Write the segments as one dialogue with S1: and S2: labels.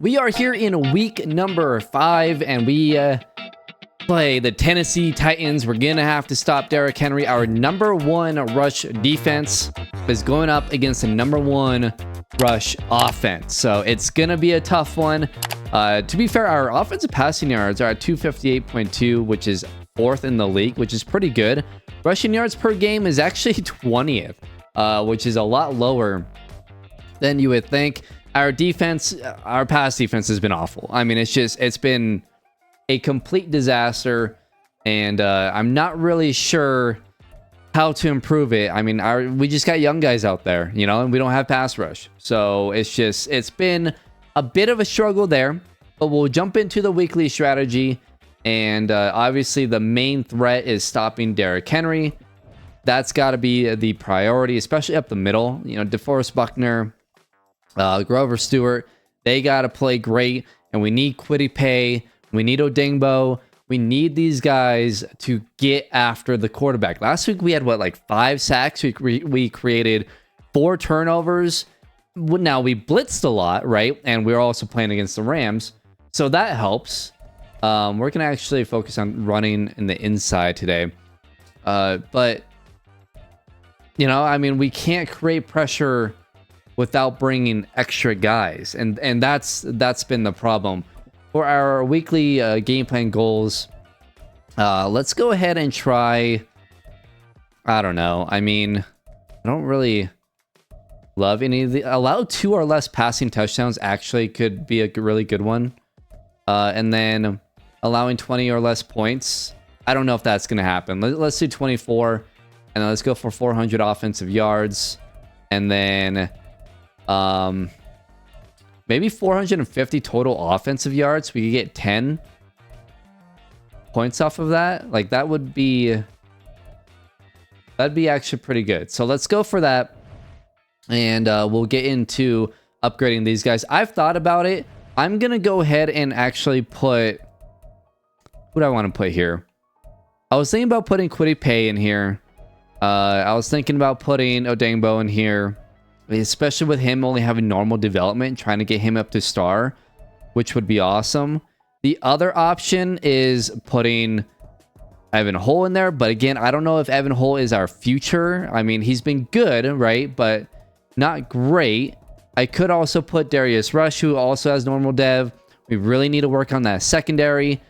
S1: We are here in week number 5, and we play the Tennessee Titans. We're going to have to stop Derrick Henry. Our number 1 rush defense is going up against the number 1 rush offense. So it's going to be a tough one. To be fair, our offensive passing yards are at 258.2, which is 4th in the league, which is pretty good. Rushing yards per game is actually 20th, which is a lot lower than you would think. Our defense, our pass defense has been awful. I mean, it's been a complete disaster, and I'm not really sure how to improve it. I mean, we just got young guys out there, you know, and we don't have pass rush. So it's been a bit of a struggle there, but we'll jump into the weekly strategy. And obviously the main threat is stopping Derrick Henry. That's got to be the priority, especially up the middle. You know, DeForest Buckner, Grover Stewart, they got to play great. And we need Kwity Paye. We need Odengbo. We need these guys to get after the quarterback. Last week we had, like 5 sacks. We created 4 turnovers. Now we blitzed a lot, right? And we're also playing against the Rams. So that helps. We're going to actually focus on running in the inside today. But, you know, I mean, we can't create pressure without bringing extra guys. And that's been the problem. For our weekly game plan goals, let's go ahead and try, I don't know. I mean, I don't really love any of the... Allow 2 or less passing touchdowns actually could be a really good one. And then allowing 20 or less points, I don't know if that's going to happen. Let's do 24, and then let's go for 400 offensive yards. And then maybe 450 total offensive yards. We could get 10 points off of that. Like, that'd be actually pretty good. So let's go for that. And we'll get into upgrading these guys. I've thought about it. I'm going to go ahead and actually put... Who do I want to put here? I was thinking about putting Kwity Paye in here. I was thinking about putting Odengbo in here. Especially with him only having normal development. Trying to get him up to star. Which would be awesome. The other option is putting Evan Hull in there. But again, I don't know if Evan Hull is our future. I mean, he's been good, right? But not great. I could also put Darius Rush, who also has normal dev. We really need to work on that secondary.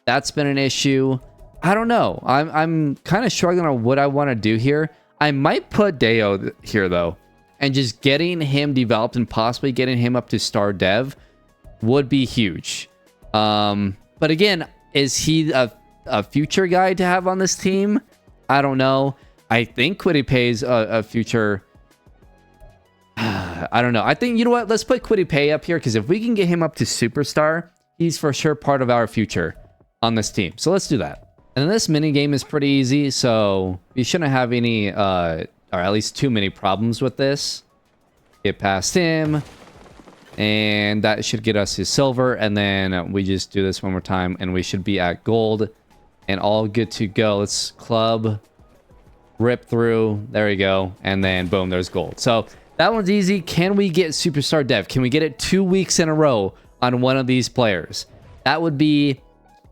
S1: That's been an issue. I don't know. I'm kind of struggling on what I want to do here. I might put Deo here, though. And just getting him developed and possibly getting him up to star dev would be huge. But again, is he a future guy to have on this team? I don't know. I think Kwity Paye's a future... I don't know. I think, you know what? Let's put Kwity Paye up here, because if we can get him up to superstar, he's for sure part of our future on this team. So let's do that. And this mini game is pretty easy, so you shouldn't have any, or at least too many problems with this. Get past him, and that should get us his silver. And then we just do this one more time, and we should be at gold and all good to go. Let's club, rip through. There we go. And then boom, there's gold. So that one's easy. Can we get superstar dev? Can we get it 2 weeks in a row on one of these players? That would be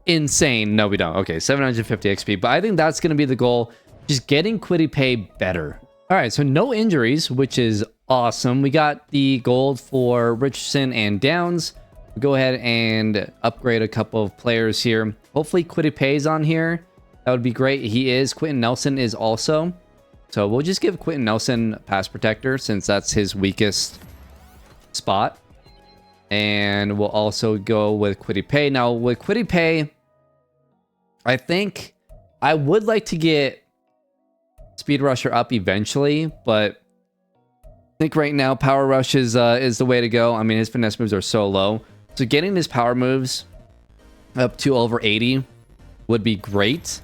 S1: insane. No, we don't. Okay, 750 XP. But I think that's going to be the goal. Just getting Kwity Paye better. All right, so no injuries, which is awesome. We got the gold for Richardson and Downs. We'll go ahead and upgrade a couple of players here. Hopefully Kwity Paye's on here. That would be great. He is. Quentin Nelson is also. So we'll just give Quentin Nelson pass protector, since that's his weakest spot. And we'll also go with Kwity Paye. Now, with Kwity Paye, I think I would like to get Speed Rusher up eventually, but I think right now Power Rush is the way to go. I mean, his finesse moves are so low. So getting his power moves up to over 80 would be great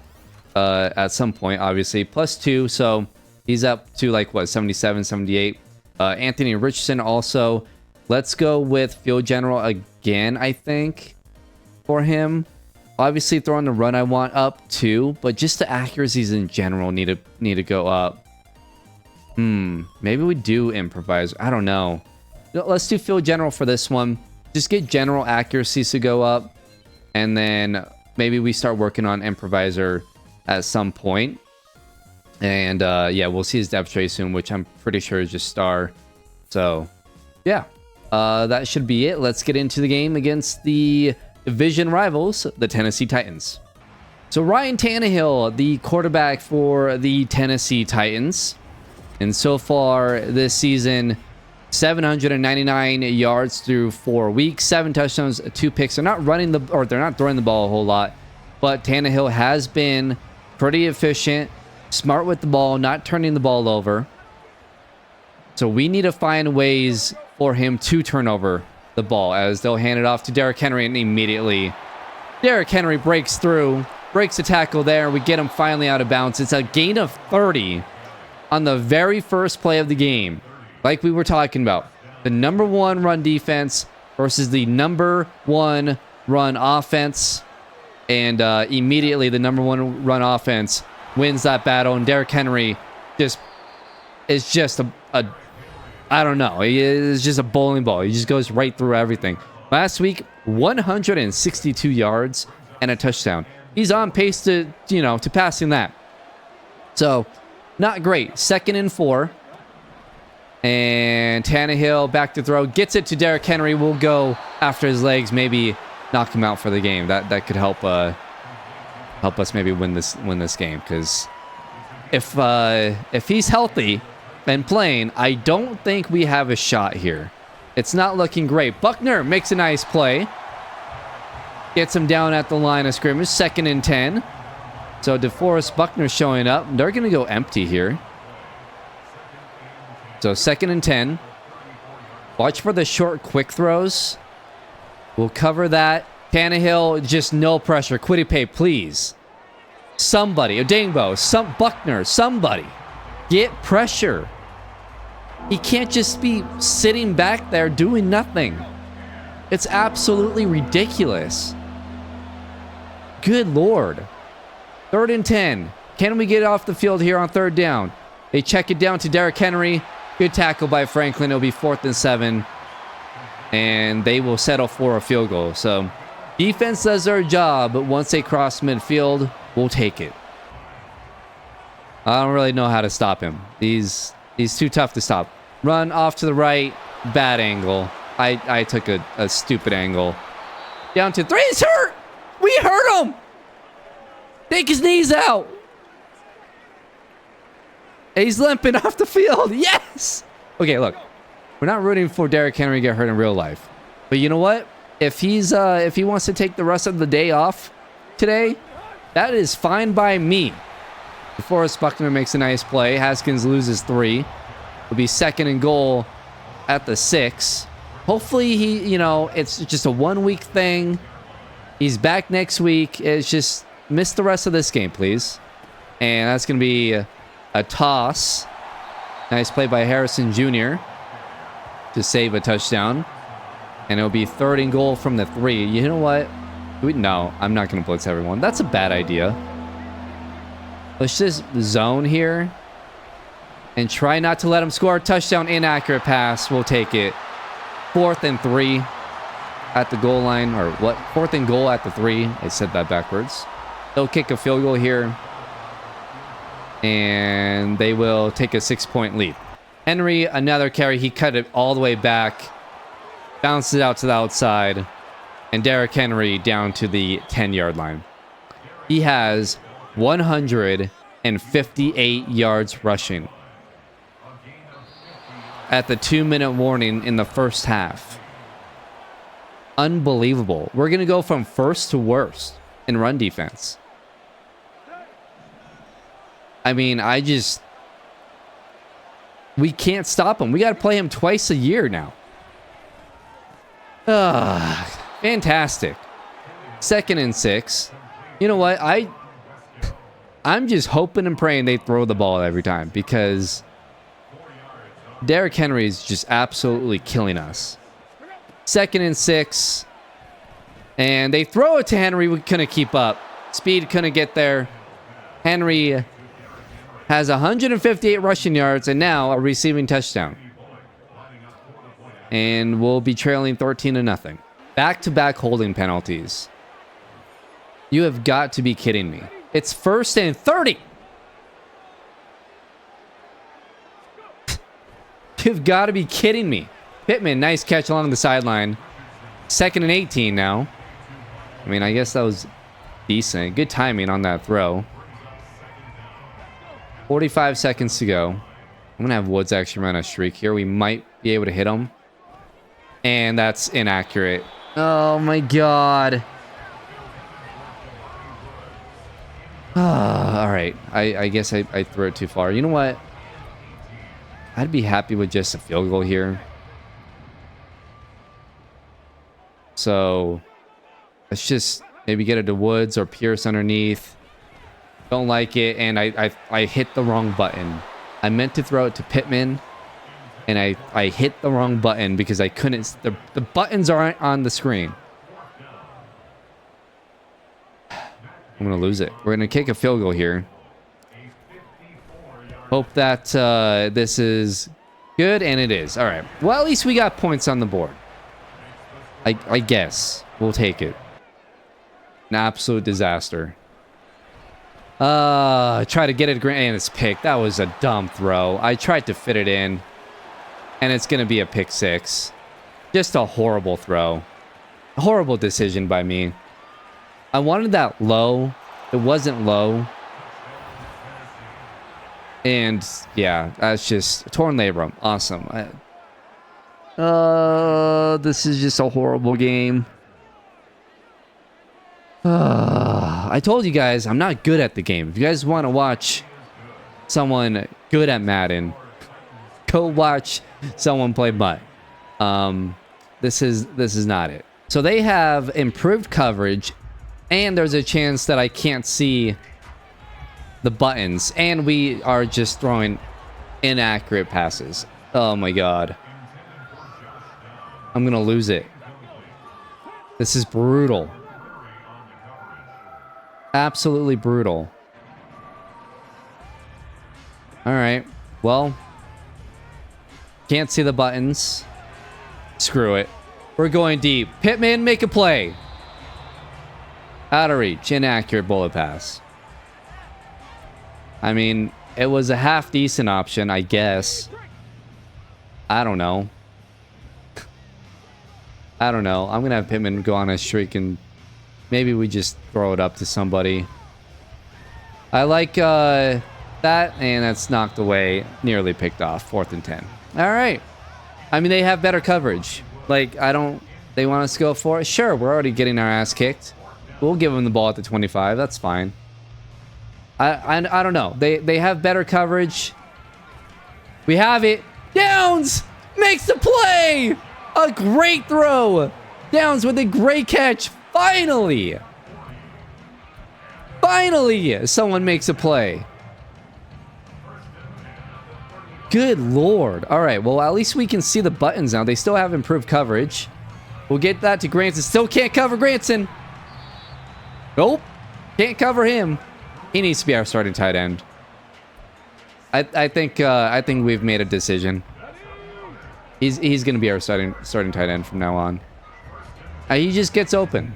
S1: at some point, obviously. +2, so he's up to, like, what, 77, 78. Anthony Richardson also. Let's go with Field General again, I think, for him. Obviously, throwing the run I want up too, but just the accuracies in general need to go up. Maybe we do improvise. I don't know. Let's do Field General for this one. just get general accuracies to go up, and then maybe we start working on improviser at some point. And yeah, we'll see his depth tray soon, which I'm pretty sure is just star. So yeah, that should be it. Let's get into the game against the division rivals, the Tennessee Titans. So Ryan Tannehill, the quarterback for the Tennessee Titans, and so far this season, 799 yards through 4 weeks, 7 touchdowns, 2 picks. They're not throwing the ball a whole lot, but Tannehill has been pretty efficient, smart with the ball, not turning the ball over. So we need to find ways for him to turn over the ball, as they'll hand it off to Derrick Henry, and immediately Derrick Henry breaks through, breaks a tackle there. We get him finally out of bounds. It's a gain of 30 on the very first play of the game. Like we were talking about, the number 1 run defense versus the number 1 run offense. And immediately the number 1 run offense wins that battle. And Derrick Henry is just I don't know. It's just a bowling ball. He just goes right through everything. Last week, 162 yards and a touchdown. He's on pace to passing that. So, not great. 2nd and 4. And Tannehill back to throw. Gets it to Derrick Henry. We'll go after his legs. Maybe knock him out for the game. That could help us maybe win this game. Because if he's healthy and playing, I don't think we have a shot here. It's not looking great. Buckner makes a nice play. Gets him down at the line of scrimmage. 2nd and 10. So DeForest Buckner showing up. They're going to go empty here. So 2nd and 10. Watch for the short quick throws. We'll cover that. Tannehill, just no pressure. Quiddy pay, please. Somebody, Odengbo, Buckner, somebody. Get pressure. He can't just be sitting back there doing nothing. It's absolutely ridiculous. Good Lord. 3rd and 10. Can we get off the field here on 3rd down? They check it down to Derrick Henry. Good tackle by Franklin. It'll be 4th and 7. And they will settle for a field goal. So defense does their job, but once they cross midfield, we'll take it. I don't really know how to stop him. He's too tough to stop. Run off to the right. Bad angle. I took a stupid angle. Down to 3. He's hurt! We hurt him! Take his knees out. He's limping off the field. Yes! Okay, look. We're not rooting for Derrick Henry to get hurt in real life. But you know what? If he wants to take the rest of the day off today, that is fine by me. DeForest Buckner makes a nice play. Haskins loses 3. It'll be 2nd and goal at the 6. Hopefully it's just a 1-week thing. He's back next week. It's just miss the rest of this game, please. And that's going to be a toss. Nice play by Harrison Jr. to save a touchdown. And it'll be 3rd and goal from the 3. You know what? No, I'm not going to blitz everyone. That's a bad idea. Let's just zone here. And try not to let him score a touchdown. Inaccurate pass. We'll take it. 4th and 3 at the goal line. Or what? 4th and goal at the 3. I said that backwards. They'll kick a field goal here. And they will take a 6-point lead. Henry, another carry. He cut it all the way back. Bounced it out to the outside. And Derrick Henry down to the 10-yard line. He has 158 yards rushing at the 2-minute warning in the first half. Unbelievable. We're going to go from first to worst in run defense. I mean, we can't stop him. We got to play him twice a year now. Fantastic. 2nd and 6. You know what? I'm just hoping and praying they throw the ball every time, because Derrick Henry is just absolutely killing us. 2nd and 6. And they throw it to Henry. We couldn't keep up. Speed couldn't get there. Henry has 158 rushing yards and now a receiving touchdown. And we'll be trailing 13-0. Back-to-back holding penalties. You have got to be kidding me. It's 1st and 30. You've got to be kidding me. Pittman, nice catch along the sideline. 2nd and 18 now. I mean, I guess that was decent. Good timing on that throw. 45 seconds to go. I'm going to have Woods actually run a streak here. We might be able to hit him. And that's inaccurate. Oh my god. All right. I guess I threw it too far. You know what? I'd be happy with just a field goal here. So let's just maybe get it to Woods or Pierce underneath. Don't like it, and I hit the wrong button. I meant to throw it to Pittman, and I hit the wrong button because I couldn't. The buttons aren't on the screen. I'm gonna lose it. We're gonna kick a field goal here. Hope that this is good, and it is. All right. Well, at least we got points on the board. I guess we'll take it. An absolute disaster. Try to get it, and it's picked. That was a dumb throw. I tried to fit it in, and it's gonna be a pick 6. Just a horrible throw. A horrible decision by me. I wanted that low. It wasn't low. And yeah, that's just torn labrum. Awesome. This is just a horrible game. I told you guys I'm not good at the game. If you guys want to watch someone good at Madden, go watch someone play Mutt. This is not it. So they have improved coverage, and there's a chance that I can't see the buttons, and we are just throwing inaccurate passes. Oh my god. I'm gonna lose it. This is brutal. Absolutely brutal. Alright. Well, can't see the buttons. Screw it. We're going deep. Pittman, make a play. Out of reach. Inaccurate bullet pass. I mean, it was a half decent option, I guess. I don't know. I don't know. I'm going to have Pittman go on a streak, and maybe we just throw it up to somebody. I like that, and that's knocked away. Nearly picked off. 4th and 10. All right. I mean, they have better coverage. Like, they want us to go for it? Sure, we're already getting our ass kicked. We'll give them the ball at the 25. That's fine. I don't know. They have better coverage. We have it. Downs makes the play. A great throw. Downs with a great catch. Finally. Finally, someone makes a play. Good lord. All right, well, at least we can see the buttons now. They still have improved coverage. We'll get that to Granson. Still can't cover Granson. Nope. Can't cover him. He needs to be our starting tight end. I think we've made a decision. He's going to be our starting tight end from now on. He just gets open.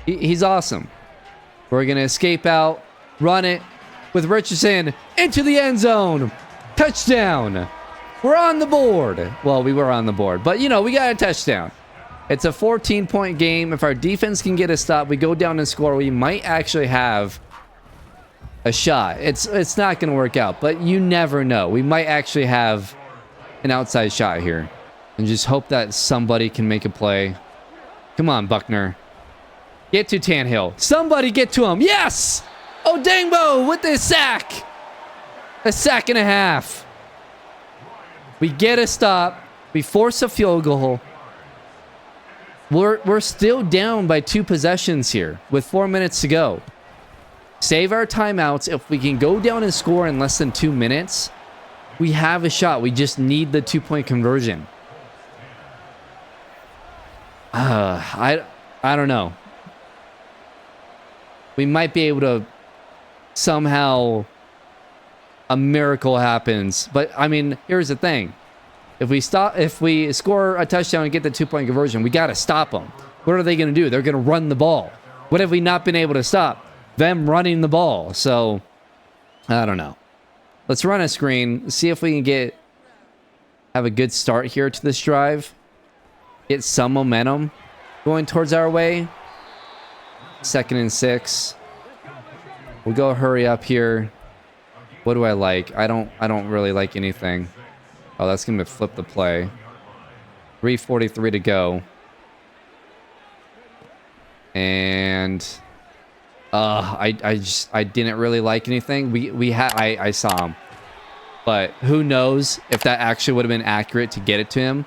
S1: He's awesome. We're going to escape out, run it with Richardson into the end zone. Touchdown. We're on the board. Well, we were on the board, but you know, we got a touchdown. It's a 14-point game. If our defense can get a stop, we go down and score, we might actually have a shot. It's not going to work out, but you never know. We might actually have an outside shot here. And just hope that somebody can make a play. Come on, Buckner. Get to Tannehill. Somebody get to him. Yes! Odengbo with the sack. A sack and a half. We get a stop. We force a field goal. We're still down by 2 possessions here with 4 minutes to go. Save our timeouts. If we can go down and score in less than 2 minutes, we have a shot. We just need the 2-point conversion. I don't know. We might be able to somehow, a miracle happens. But I mean, here's the thing. If we score a touchdown and get the 2-point conversion, we got to stop them. What are they going to do? They're going to run the ball. What have we not been able to stop? Them running the ball. So, I don't know. Let's run a screen. See if we can have a good start here to this drive. Get some momentum going towards our way. 2nd and 6. We'll go hurry up here. What do I like? I don't really like anything. Oh, that's going to flip the play. 3:43 to go. And I didn't really like anything. I saw him. But who knows if that actually would have been accurate to get it to him.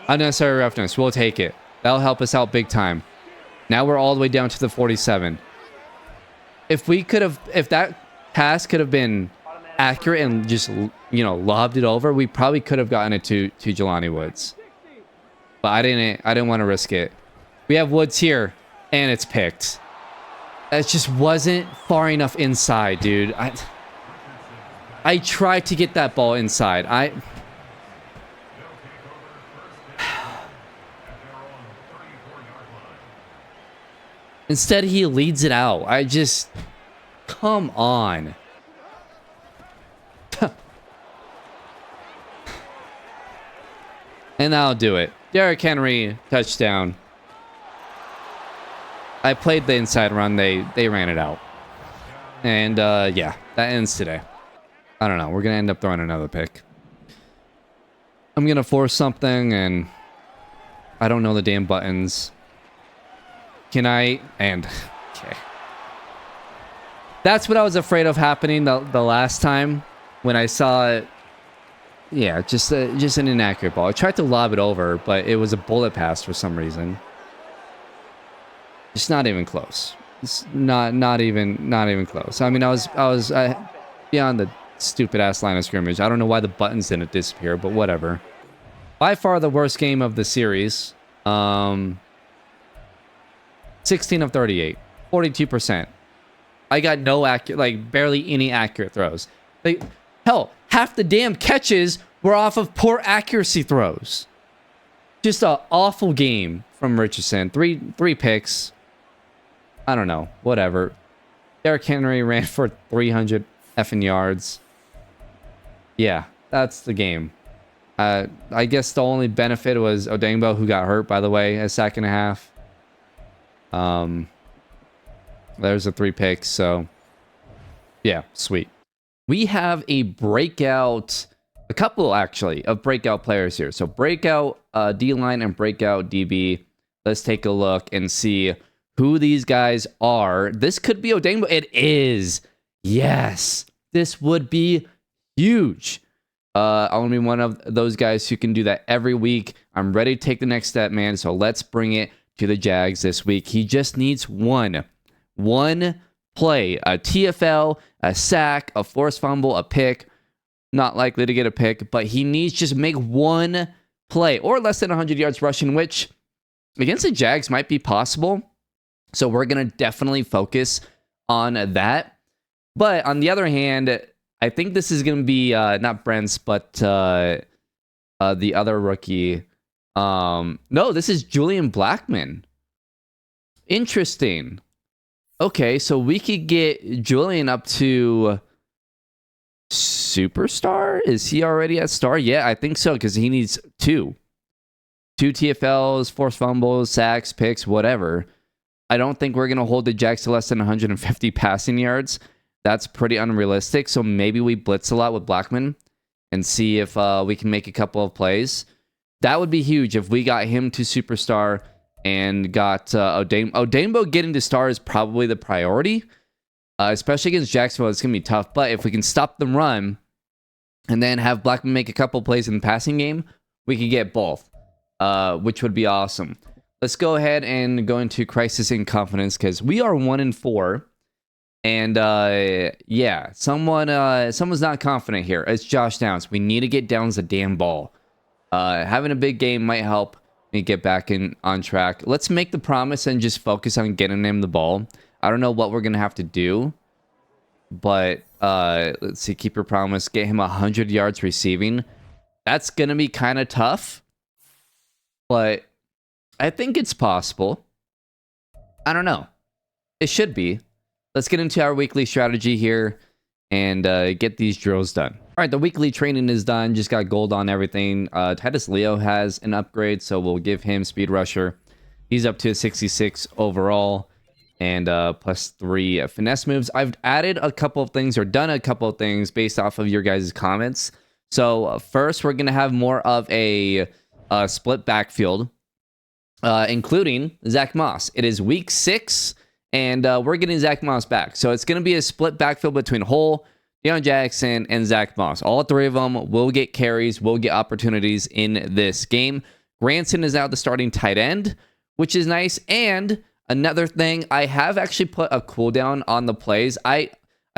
S1: Unnecessary roughness. We'll take it. That'll help us out big time. Now we're all the way down to the 47. If that pass could have been accurate and just, lobbed it over, we probably could have gotten it to Jelani Woods. But I didn't want to risk it. We have Woods here, and it's picked. That just wasn't far enough inside, dude. I tried to get that ball inside. Instead, he leads it out. Come on. And that'll do it. Derrick Henry, touchdown. I played the inside run. They ran it out. And, yeah, that ends today. I don't know. We're going to end up throwing another pick. I'm going to force something, and I don't know the damn buttons. Can I? And, okay. That's what I was afraid of happening the last time when I saw it. Yeah, just an inaccurate ball. I tried to lob it over, but it was a bullet pass for some reason. It's not even close. It's not even close. I mean, I was beyond the stupid ass line of scrimmage. I don't know why the buttons didn't disappear, but whatever. By far the worst game of the series. 16 of 38, 42%. I got no barely any accurate throws. Hell, half the damn catches were off of poor accuracy throws. Just an awful game from Richardson. Three picks. I don't know. Whatever. Derrick Henry ran for 300 effing yards. Yeah, that's the game. I guess the only benefit was Odengbo, who got hurt, by the way, a sack and a half. There's the 3 picks, so yeah, sweet. We have a couple actually of breakout players here. So breakout D-line and breakout DB. Let's take a look and see who these guys are. This could be Odengbo. It is. Yes, this would be huge. I want to be one of those guys who can do that every week. I'm ready to take the next step, man. So let's bring it to the Jags this week. He just needs one play, a TFL, a sack, a forced fumble, a pick. Not likely to get a pick, but he needs just make one play or less than 100 yards rushing, which against the Jags might be possible. So we're going to definitely focus on that. But on the other hand, I think this is going to be not Brent's, but the other rookie. No, this is Julian Blackmon. Interesting. Okay, so we could get Julian up to superstar. Is he already at star? Yeah, I think so, because he needs two TFLs, forced fumbles, sacks, picks, whatever. I don't think we're going to hold the Jags to less than 150 passing yards. That's pretty unrealistic. So maybe we blitz a lot with Blackmon and see if we can make a couple of plays. That would be huge if we got him to superstar and got Odengbo getting to star is probably the priority, especially against Jacksonville. It's going to be tough. But if we can stop the run and then have Blackmon make a couple plays in the passing game, we could get both, which would be awesome. Let's go ahead and go into crisis in confidence because we are 1-4. And yeah, someone's not confident here. It's Josh Downs. We need to get Downs a damn ball. Having a big game might help me get back on track. Let's make the promise and just focus on getting him the ball. I don't know what we're gonna have to do, but let's see. Keep your promise. Get him 100 yards receiving. That's gonna be kind of tough. but I think it's possible. I don't know. It should be. Let's get into our weekly strategy here and get these drills done. All right, the weekly training is done. Just got gold on everything. Titus Leo has an upgrade, so we'll give him Speed Rusher. He's up to a 66 overall and +3 finesse moves. I've added a couple of things or done a couple of things based off of your guys' comments. So first, we're going to have more of a split backfield, including Zach Moss. It is week 6, and we're getting Zach Moss back. So it's going to be a split backfield between Hole, Deion Jackson, and Zach Moss. All 3 of them will get carries, will get opportunities in this game. Granson is now the starting tight end, which is nice. And another thing, I have actually put a cooldown on the plays. I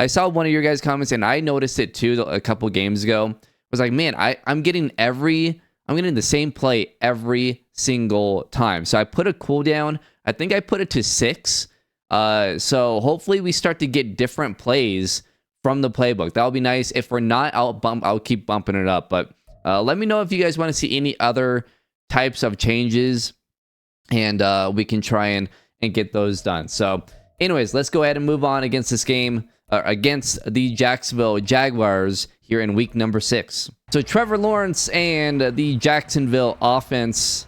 S1: saw one of your guys' comments, and I noticed it too a couple games ago. I was like, man, I'm getting the same play every single time. So I put a cooldown. I think I put it to 6. So hopefully we start to get different plays from the playbook. That'll be nice. If we're not, I'll keep bumping it up. But let me know if you guys want to see any other types of changes, and we can try and get those done. So anyways, let's go ahead and move on against this game, against the Jacksonville Jaguars here in week number 6. So Trevor Lawrence and the Jacksonville offense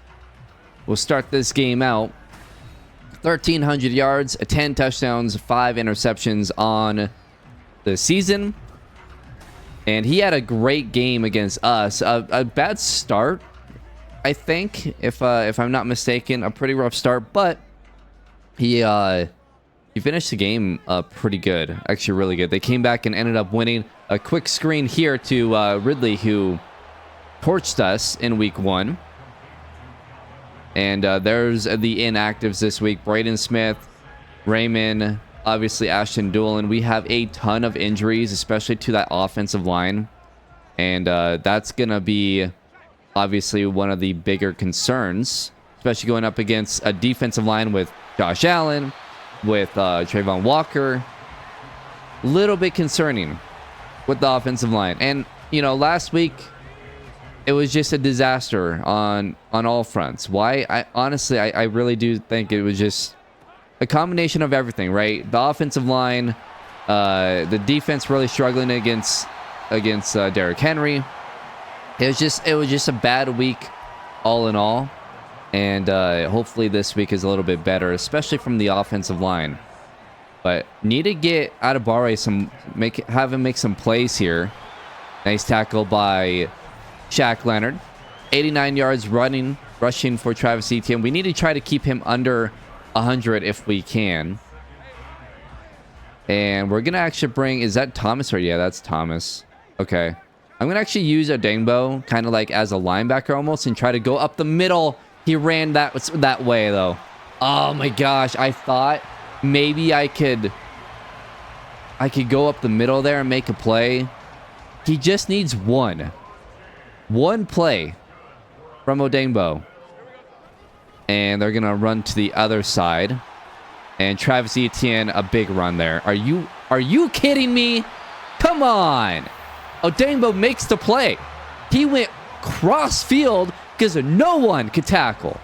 S1: will start this game out. 1,300 yards, 10 touchdowns, 5 interceptions on the season. And he had a great game against us. A bad start, I think, if I'm not mistaken. A pretty rough start, but he finished the game pretty good. Actually, really good. They came back and ended up winning. A quick screen here to Ridley, who torched us in week 1. And there's the inactives this week. Braden Smith, Raymond, obviously Ashton Doolin. We have a ton of injuries, especially to that offensive line. And that's going to be obviously one of the bigger concerns, especially going up against a defensive line with Josh Allen, with Trayvon Walker. Little bit concerning with the offensive line. And, you know, last week, it was just a disaster on all fronts. Why? I really do think it was just a combination of everything, right? The offensive line, the defense really struggling against Derrick Henry. It was just a bad week, all in all. And hopefully this week is a little bit better, especially from the offensive line. But need to get Adebawore have him make some plays here. Nice tackle by Shaq Leonard. 89 yards rushing for Travis Etienne. We need to try to keep him under 100 if we can. And we're gonna actually bring, is that Thomas or yeah, that's Thomas. Okay. I'm gonna actually use Odengbo kind of like as a linebacker almost and try to go up the middle. He ran that way though. Oh my gosh, I thought maybe I could go up the middle there and make a play. He just needs one play from Odengbo. And they're gonna run to the other side. And Travis Etienne, a big run there. Are you kidding me? Come on. Odengbo makes the play. He went cross field because no one could tackle.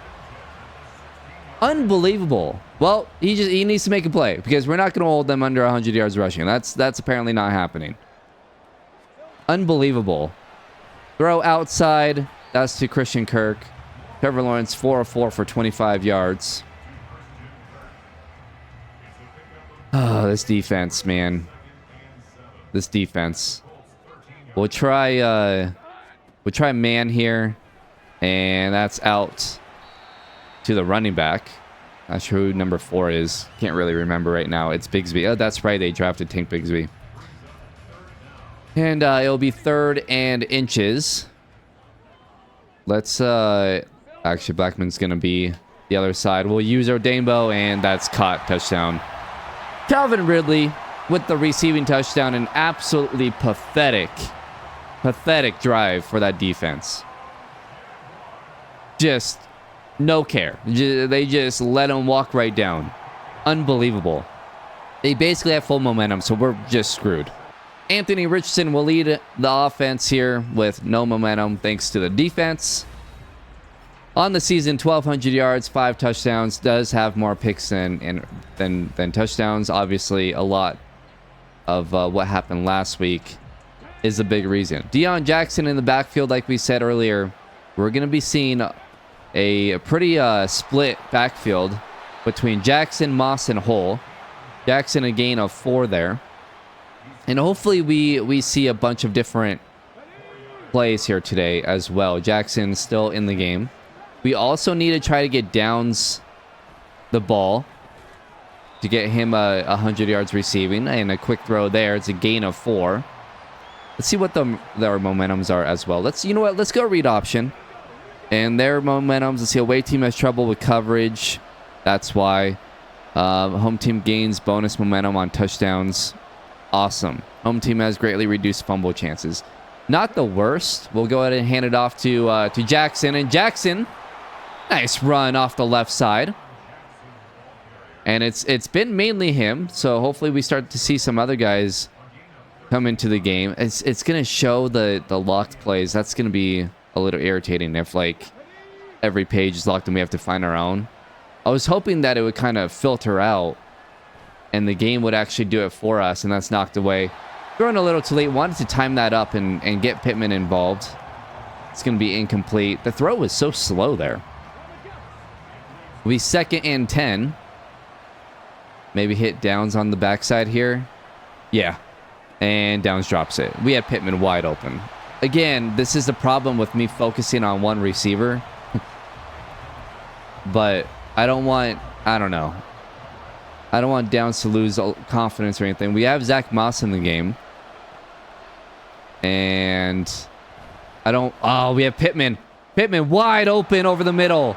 S1: Unbelievable. Well, he needs to make a play because we're not going to hold them under 100 yards rushing. That's apparently not happening. Unbelievable. Throw outside. That's to Christian Kirk. Trevor Lawrence 4 of 4 for 25 yards. Oh, this defense, man. This defense. We'll try man here. And that's out to the running back. Not sure who number 4 is. Can't really remember right now. It's Bigsby. Oh, that's right. They drafted Tank Bigsby. And it'll be 3rd and inches. Let's actually, Blackman's gonna be the other side. We'll use Odengbo, and that's caught. Touchdown. Calvin Ridley with the receiving touchdown. An absolutely pathetic drive for that defense. Just no care. They just let him walk right down. Unbelievable. They basically have full momentum, so we're just screwed. Anthony Richardson will lead the offense here with no momentum thanks to the defense. On the season, 1,200 yards, 5 touchdowns. Does have more picks than touchdowns. Obviously, a lot of what happened last week is a big reason. Deion Jackson in the backfield, like we said earlier. We're going to be seeing a pretty split backfield between Jackson, Moss, and Hull. Jackson a gain of 4 there. And hopefully we see a bunch of different plays here today as well. Jackson still in the game. We also need to try to get Downs the ball to get him 100 yards receiving, and a quick throw there. It's a gain of 4. Let's see what their momentums are as well. You know what? Let's go read option. And their momentums. Let's see. Away team has trouble with coverage. That's why. Home team gains bonus momentum on touchdowns. Awesome. Home team has greatly reduced fumble chances. Not the worst. We'll go ahead and hand it off to Jackson. And Jackson, nice run off the left side. And it's been mainly him. So hopefully we start to see some other guys come into the game. It's going to show the locked plays. That's going to be a little irritating if like every page is locked and we have to find our own. I was hoping that it would kind of filter out and the game would actually do it for us, and that's knocked away. Throwing a little too late. Wanted to time that up and get Pittman involved. It's going to be incomplete. The throw was so slow there. We 2nd and 10. Maybe hit Downs on the backside here. Yeah. And Downs drops it. We had Pittman wide open. Again, this is the problem with me focusing on one receiver. But I don't want Downs to lose confidence or anything. We have Zach Moss in the game. And we have Pittman. Pittman wide open over the middle.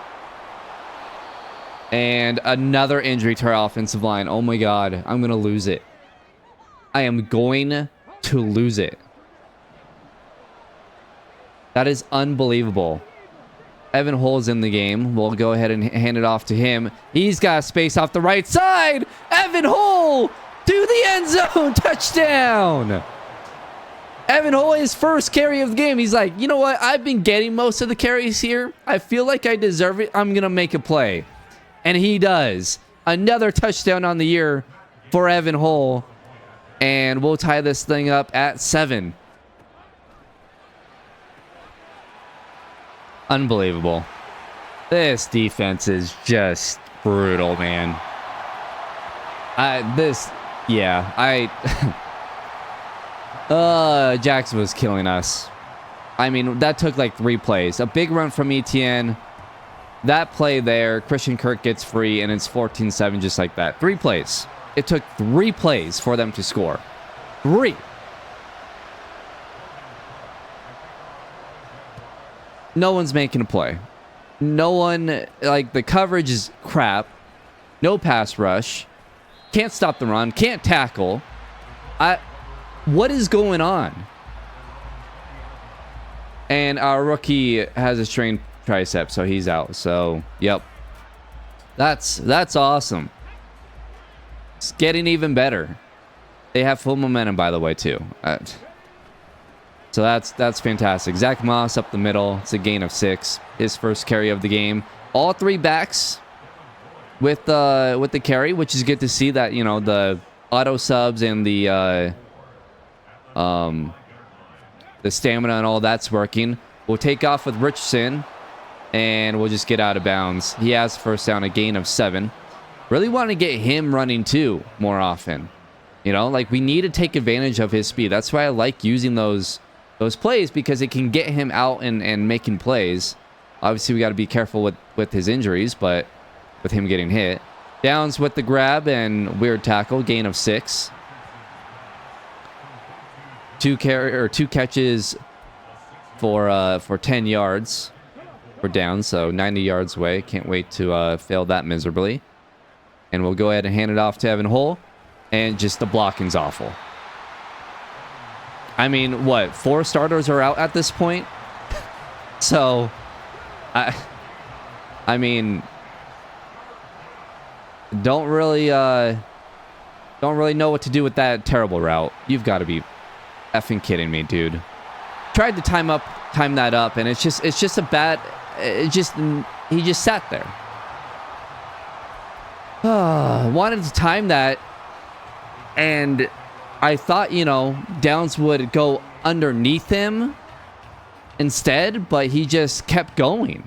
S1: And another injury to our offensive line. Oh my God, I'm going to lose it. I am going to lose it. That is unbelievable. Evan Hull's in the game. We'll go ahead and hand it off to him. He's got space off the right side. Evan Hull to the end zone. Touchdown. Evan Hull, his first carry of the game. He's like, you know what? I've been getting most of the carries here. I feel like I deserve it. I'm going to make a play. And he does. Another touchdown on the year for Evan Hull. And we'll tie this thing up at 7. Unbelievable. This defense is just brutal, man. Jackson was killing us. I mean, that took like 3 plays. A big run from Etienne. That play there, Christian Kirk gets free, and it's 14-7 just like that. 3 plays. It took 3 plays for them to score. 3. No one's making a play. No one, like, the coverage is crap. No pass rush. Can't stop the run. Can't tackle. What is going on? And our rookie has a strained tricep, so he's out. So, yep. That's awesome. It's getting even better. They have full momentum, by the way, too. So that's fantastic. Zach Moss up the middle. It's a gain of 6. His first carry of the game. All 3 backs with the carry, which is good to see that, you know, the auto subs and the stamina and all that's working. We'll take off with Richardson, and we'll just get out of bounds. He has first down, a gain of 7. Really want to get him running too more often. You know, like, we need to take advantage of his speed. That's why I like using those plays, because it can get him out and making plays. Obviously, we got to be careful with his injuries, but with him getting hit. Downs with the grab and weird tackle, gain of 6. 2 catches for 10 yards for Downs, so 90 yards away. Can't wait to fail that miserably. And we'll go ahead and hand it off to Evan Hull. And just the blocking's awful. I mean, what? 4 starters are out at this point? So, I mean, don't really know what to do with that terrible route. You've got to be effing kidding me, dude. Tried to time that up, and it's just a bad. he just sat there. Wanted to time that, and I thought, Downs would go underneath him instead, but he just kept going.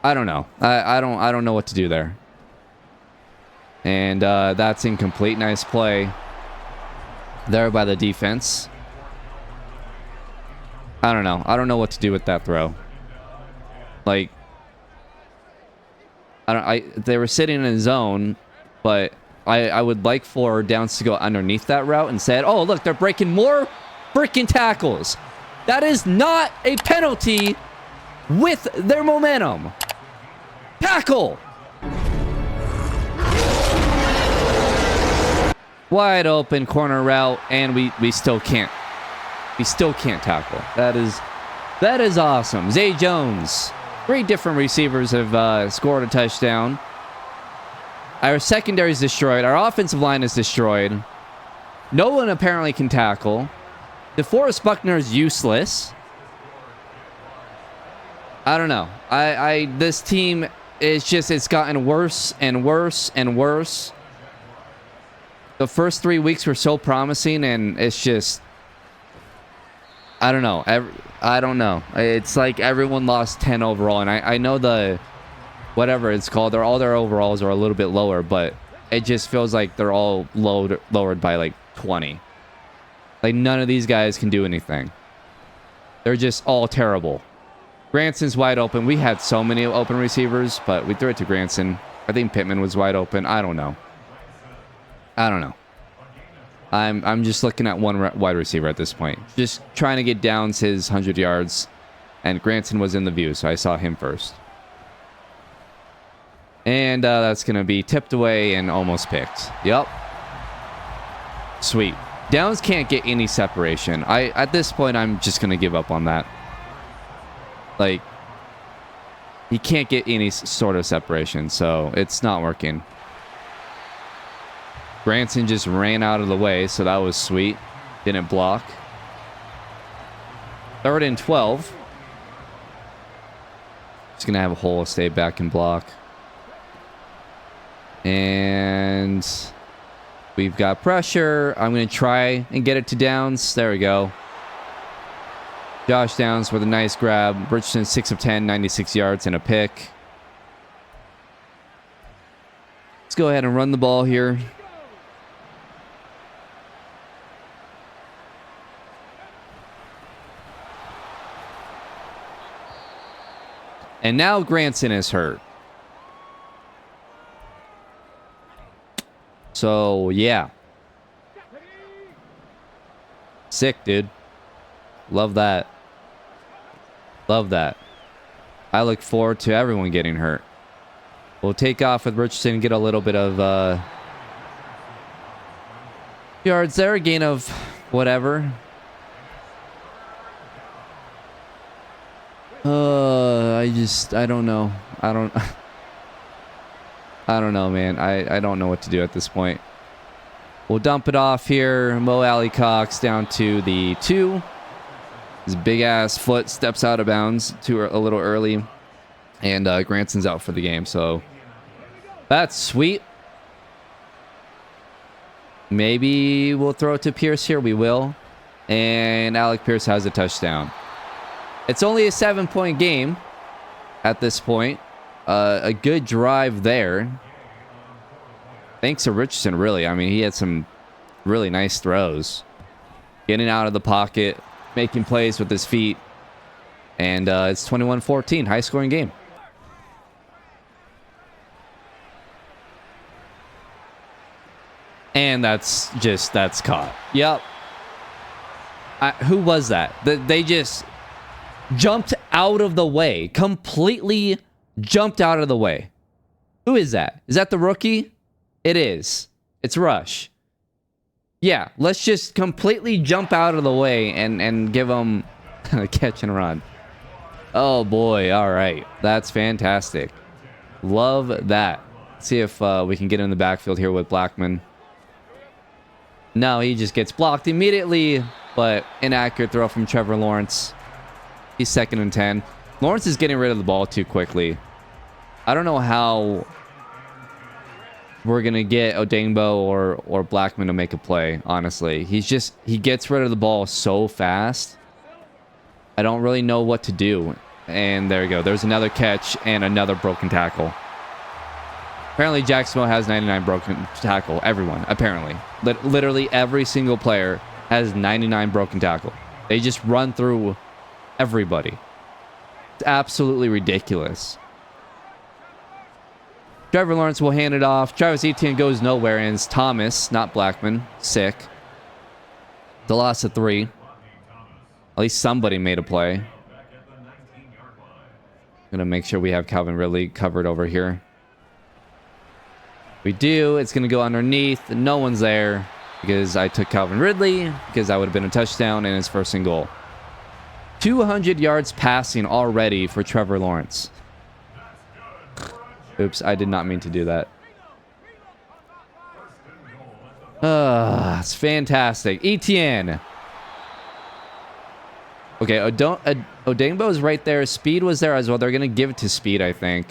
S1: I don't know. I don't know what to do there. And that's incomplete. Nice play there by the defense. I don't know. I don't know what to do with that throw. Like, they were sitting in a zone, but I would like for Downs to go underneath that route instead. Oh, look, they're breaking more freaking tackles. That is not a penalty with their momentum. Tackle. Wide open corner route, and we still can't. We still can't tackle. That is awesome. Zay Jones. 3 different receivers have scored a touchdown. Our secondary is destroyed. Our offensive line is destroyed. No one apparently can tackle. DeForest Buckner is useless. I don't know. This team is it's gotten worse and worse and worse. The first 3 weeks were so promising, and it's just, I don't know. I don't know. It's like everyone lost 10 overall, and I know the whatever it's called, all their overalls are a little bit lower, but it just feels like they're all lowered by like 20. Like, none of these guys can do anything. They're just all terrible. Granson's wide open. We had so many open receivers, but we threw it to Granson. I think Pittman was wide open. I don't know. I'm just looking at one wide receiver at this point. Just trying to get Downs his 100 yards. And Granson was in the view, so I saw him first. And that's going to be tipped away and almost picked. Yep. Sweet. Downs can't get any separation. At this point, I'm just going to give up on that. Like, he can't get any sort of separation, so it's not working. Granson just ran out of the way, so that was sweet. Didn't block. 3rd and 12. Just going to have a hole, stay back and block. And we've got pressure. I'm going to try and get it to Downs. There we go. Josh Downs with a nice grab. Richardson 6 of 10, 96 yards and a pick. Let's go ahead and run the ball here. And now Granson is hurt. So, yeah. Sick, dude. Love that. Love that. I look forward to everyone getting hurt. We'll take off with Richardson and get a little bit of yards there. A gain of whatever. I don't know. I don't know, man. I don't know what to do at this point. We'll dump it off here. Mo Alley Cox down to the 2. His big ass foot steps out of bounds a little early. And Granson's out for the game. So that's sweet. Maybe we'll throw it to Pierce here. We will. And Alec Pierce has a touchdown. It's only a 7-point game at this point. A good drive there. Thanks to Richardson, really. I mean, he had some really nice throws. Getting out of the pocket, making plays with his feet. And it's 21-14, high-scoring game. And that's caught. Yep. Who was that? They just jumped out of the way. Completely jumped out of the way. Who is that? Is that the rookie? It is. It's Rush. Yeah, let's just completely jump out of the way and give him a catch and run. Oh boy, all right. That's fantastic. Love that. Let's see if we can get in the backfield here with Blackman. No, he just gets blocked immediately, but inaccurate throw from Trevor Lawrence. He's 2nd and 10. Lawrence is getting rid of the ball too quickly. I don't know how we're going to get Odengbo or Blackman to make a play, honestly. He gets rid of the ball so fast. I don't really know what to do. And there you go. There's another catch and another broken tackle. Apparently, Jacksonville has 99 broken tackle. Everyone, apparently. Literally every single player has 99 broken tackle. They just run through everybody. It's absolutely ridiculous. Trevor Lawrence will hand it off. Travis Etienne goes nowhere, and it's Thomas, not Blackman. Sick. The loss of 3. At least somebody made a play. Gonna make sure we have Calvin Ridley covered over here. We do. It's gonna go underneath. No one's there because I took Calvin Ridley because that would have been a touchdown and his first and goal. 200 yards passing already for Trevor Lawrence. Oops, I did not mean to do that. It's fantastic. Etienne. Okay, Odengbo is right there. Speed was there as well. They're going to give it to Speed, I think.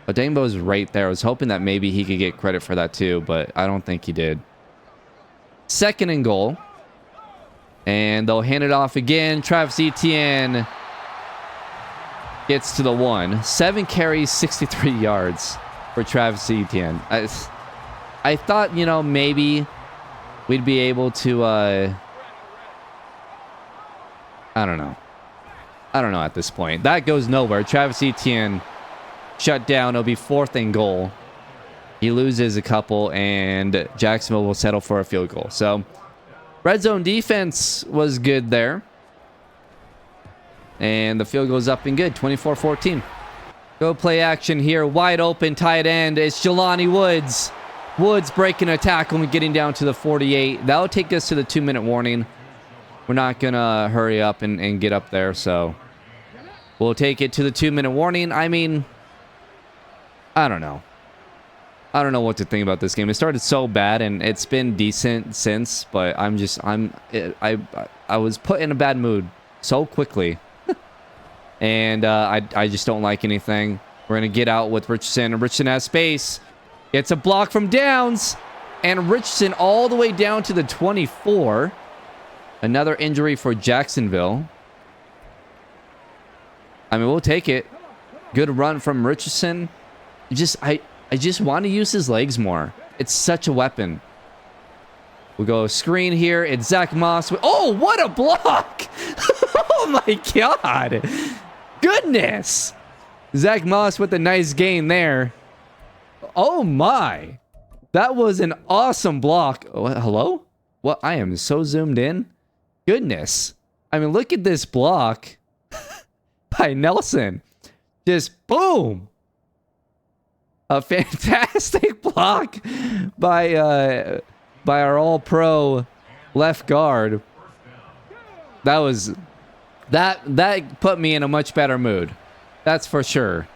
S1: Odengbo is right there. I was hoping that maybe he could get credit for that too, but I don't think he did. 2nd and goal. And they'll hand it off again. Travis Etienne gets to the 1. 7 carries, 63 yards for Travis Etienne. I thought, you know, maybe we'd be able to... I don't know. I don't know at this point. That goes nowhere. Travis Etienne shut down. It'll be 4th and goal. He loses a couple, and Jacksonville will settle for a field goal. So, red zone defense was good there. And the field goes up and good. 24-14. Go play action here. Wide open tight end. It's Jelani Woods. Woods breaking a tackle and getting down to the 48. That'll take us to the 2-minute warning. We're not going to hurry up and get up there, so we'll take it to the 2-minute warning. I mean, I don't know. I don't know what to think about this game. It started so bad, and it's been decent since, but I was put in a bad mood so quickly. And I just don't like anything. We're going to get out with Richardson. Richardson has space. It's a block from Downs. And Richardson all the way down to the 24. Another injury for Jacksonville. I mean, we'll take it. Good run from Richardson. I just want to use his legs more. It's such a weapon. We'll go screen here. It's Zach Moss. Oh, what a block! Oh my God. Goodness. Zach Moss with a nice gain there. Oh my. That was an awesome block. What, hello? What? I am so zoomed in. Goodness. I mean, look at this block by Nelson. Just boom. A fantastic block by our all-pro left guard. That put me in a much better mood. That's for sure.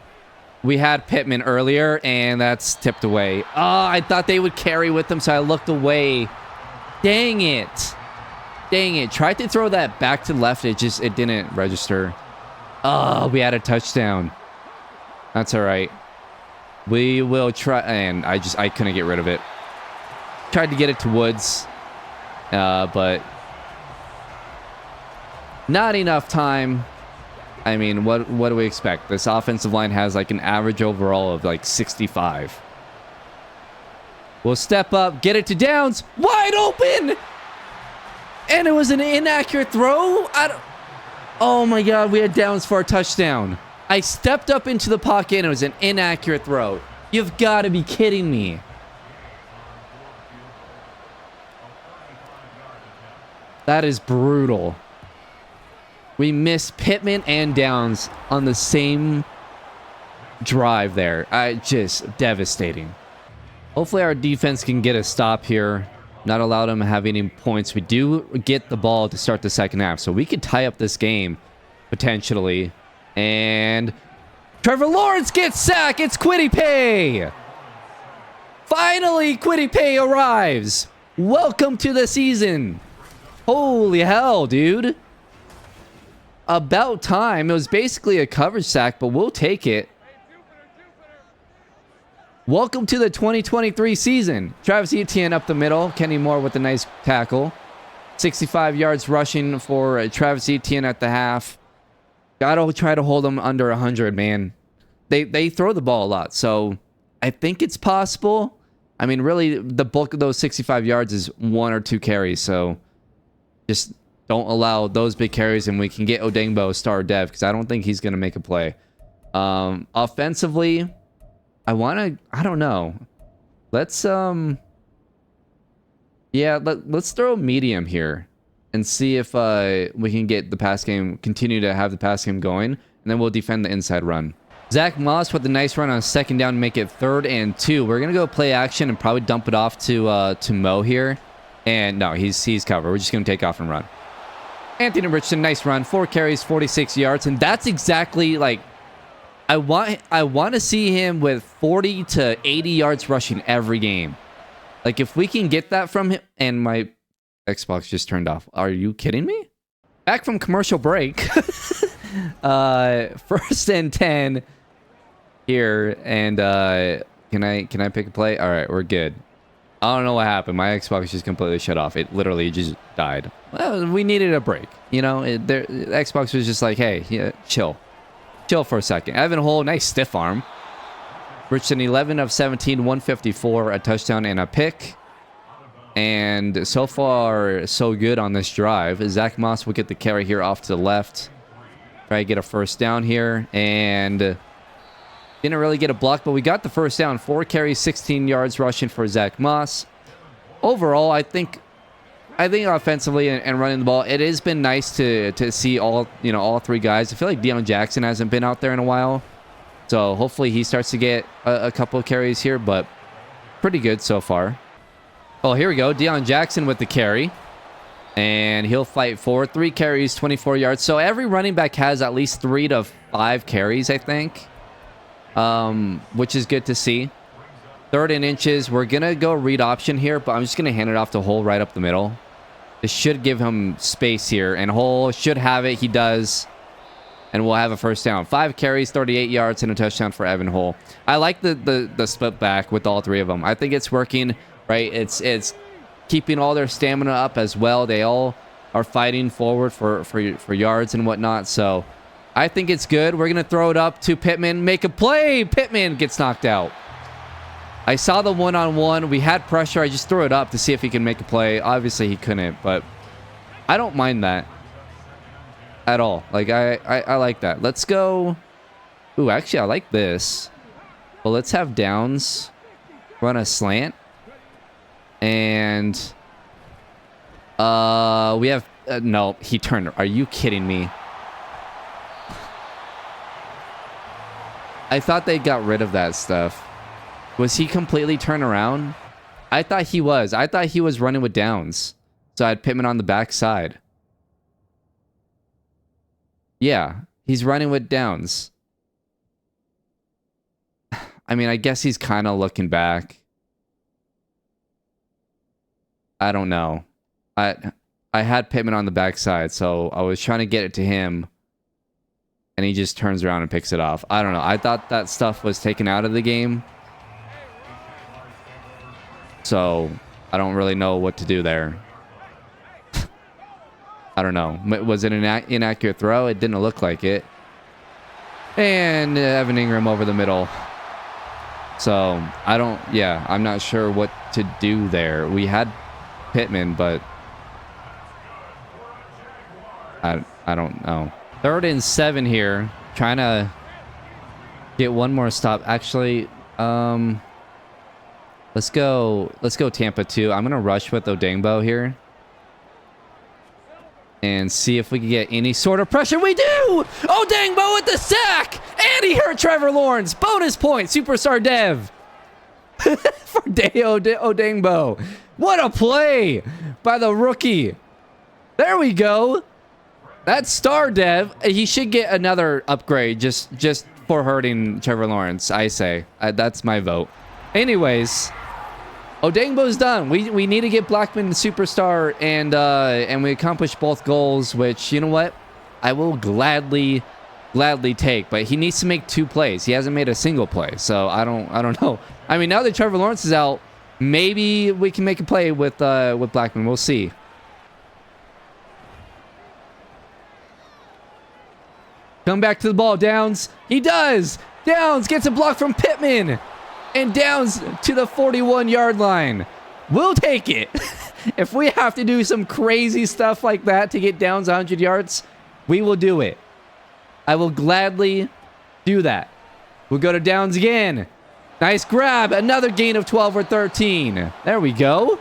S1: We had Pittman earlier, and that's tipped away. Oh, I thought they would carry with them, so I looked away. Dang it. Dang it. Tried to throw that back to left. It didn't register. Oh, we had a touchdown. That's all right. We will try, and I couldn't get rid of it. Tried to get it to Woods, but not enough time. I mean, what do we expect? This offensive line has like an average overall of like 65. We'll step up, get it to Downs, wide open, and it was an inaccurate throw. Oh my God, we had Downs for a touchdown. I stepped up into the pocket and it was an inaccurate throw. You've got to be kidding me. That is brutal. We missed Pittman and Downs on the same drive there. Just devastating. Hopefully our defense can get a stop here. Not allow them to have any points. We do get the ball to start the second half, so we could tie up this game potentially. And Trevor Lawrence gets sacked. It's Kwity Paye. Finally, Kwity Paye arrives. Welcome to the season. Holy hell, dude. about time. It was basically a coverage sack, but we'll take it. Welcome to the 2023 season. Travis Etienne up the middle. Kenny Moore with a nice tackle. 65 yards rushing for Travis Etienne at the half. Gotta try to hold them under 100, man. They throw the ball a lot, so I think it's possible. I mean, really, the bulk of those 65 yards is 1 or 2 carries, so just don't allow those big carries, and we can get Odengbo star dev, because I don't think he's going to make a play. Offensively, I don't know. Let's, yeah, let's throw medium here and see if we can get the pass game, continue to have the pass game going, and then we'll defend the inside run. Zach Moss with a nice run on 2nd down to make it 3rd and 2. We're going to go play action and probably dump it off to Mo here. And no, he's covered. We're just going to take off and run. Anthony Richardson, nice run. 4 carries, 46 yards. And that's exactly like... I want to see him with 40 to 80 yards rushing every game. Like, if we can get that from him... And my Xbox just turned off. Are you kidding me? Back from commercial break. 1st and 10 here. And can I pick a play? All right, we're good. I don't know what happened. My Xbox just completely shut off. It literally just died. Well, we needed a break. You know, the Xbox was just like, hey, yeah, chill. Chill for a second. Evan Hull, nice stiff arm. Richardson, 11 of 17, 154, a touchdown and a pick. And so far, so good on this drive. Zach Moss will get the carry here off to the left. Try to get a 1st down here. And didn't really get a block, but we got the 1st down. 4 carries, 16 yards rushing for Zach Moss. Overall, I think offensively and running the ball, it has been nice to see all 3 guys. I feel like Deion Jackson hasn't been out there in a while, so hopefully he starts to get a couple of carries here, but pretty good so far. Oh, here we go. Deion Jackson with the carry, and he'll fight for 3 carries, 24 yards. So every running back has at least 3 to 5 carries, I think, which is good to see. 3rd and inches. We're going to go read option here, but I'm just going to hand it off to Hull right up the middle. This should give him space here, and Hull should have it. He does, and we'll have a 1st down. 5 carries, 38 yards, and a touchdown for Evan Hull. I like the split back with all 3 of them. I think it's working, right? It's keeping all their stamina up as well. They all are fighting forward for yards and whatnot, so I think it's good. We're going to throw it up to Pittman. Make a play! Pittman gets knocked out. I saw the one-on-one. We had pressure. I just threw it up to see if he can make a play. Obviously, he couldn't, but I don't mind that at all. Like, I like that. Let's go. Ooh, actually, I like this. Well, let's have Downs run a slant. And we have... no, he turned. Are you kidding me? I thought they got rid of that stuff. Was he completely turned around? I thought he was. I thought he was running with Downs. So I had Pittman on the backside. Yeah, he's running with Downs. I mean, I guess he's kind of looking back. I don't know. I had Pittman on the backside, so I was trying to get it to him. And he just turns around and picks it off. I don't know. I thought that stuff was taken out of the game. So, I don't really know what to do there. I don't know. Was it an inaccurate throw? It didn't look like it. And Evan Ingram over the middle. So, I'm not sure what to do there. We had Pittman, but I don't know. 3rd and 7 here. Trying to get one more stop. Actually, let's go Tampa 2. I'm going to rush with Odengbo here. And see if we can get any sort of pressure. We do! Odengbo with the sack! And he hurt Trevor Lawrence. Bonus point. Superstar Dev. For Deo Odengbo. What a play by the rookie. There we go. That's star Dev. He should get another upgrade just for hurting Trevor Lawrence, I say. That's my vote. Anyways, Odengbo's done. We need to get Blackman the superstar, and we accomplished both goals, which, you know what? I will gladly take. But he needs to make 2 plays. He hasn't made a single play, so I don't know. I mean, now that Trevor Lawrence is out, maybe we can make a play with Blackman. We'll see. Come back to the ball, Downs. He does. Downs gets a block from Pittman. And Downs to the 41-yard line. We'll take it. If we have to do some crazy stuff like that to get Downs 100 yards, we will do it. I will gladly do that. We'll go to Downs again. Nice grab. Another gain of 12 or 13. There we go.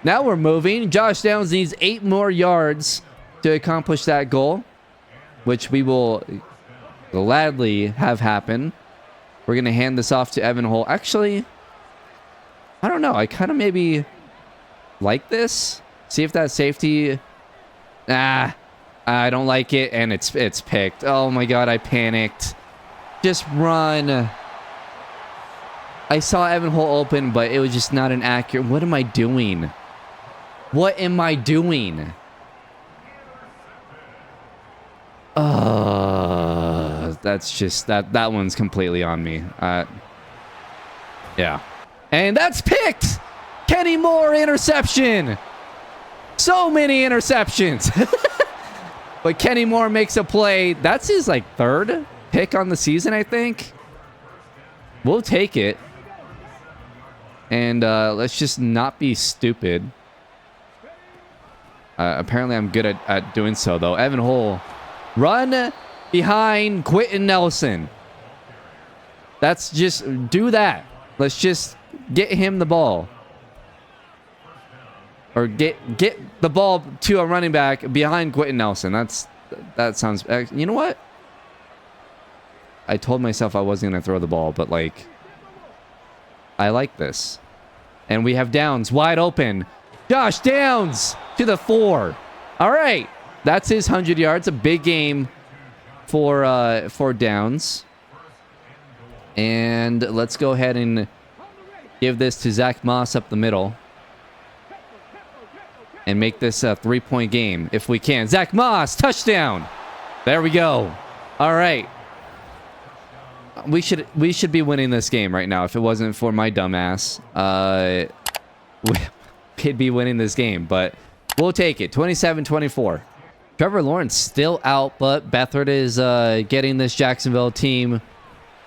S1: Now we're moving. Josh Downs needs 8 more yards to accomplish that goal, which we will gladly have happen. We're going to hand this off to Evan Hull. Actually, I don't know. I kind of maybe like this. See if that safety... I don't like it, and it's picked. Oh my god, I panicked. Just run. I saw Evan Hull open, but it was just not an accurate... What am I doing? What am I doing? That's just that one's completely on me. Yeah. And that's picked. Kenny Moore interception. So many interceptions. But Kenny Moore makes a play. That's his like 3rd pick on the season, I think. We'll take it. And let's just not be stupid. Apparently I'm good at doing so, though. Evan Hull. Run behind Quentin Nelson. That's just... Do that. Let's just get him the ball. Or get the ball to a running back behind Quentin Nelson. That sounds... You know what? I told myself I wasn't going to throw the ball, but like... I like this. And we have Downs wide open. Josh Downs to the 4. All right. That's his 100 yards. A big game for Downs. And let's go ahead and give this to Zach Moss up the middle. And make this a 3-point game if we can. Zach Moss, touchdown. There we go. All right. We should be winning this game right now if it wasn't for my dumbass. We'd be winning this game, but we'll take it. 27-24. Trevor Lawrence still out, but Beathard is getting this Jacksonville team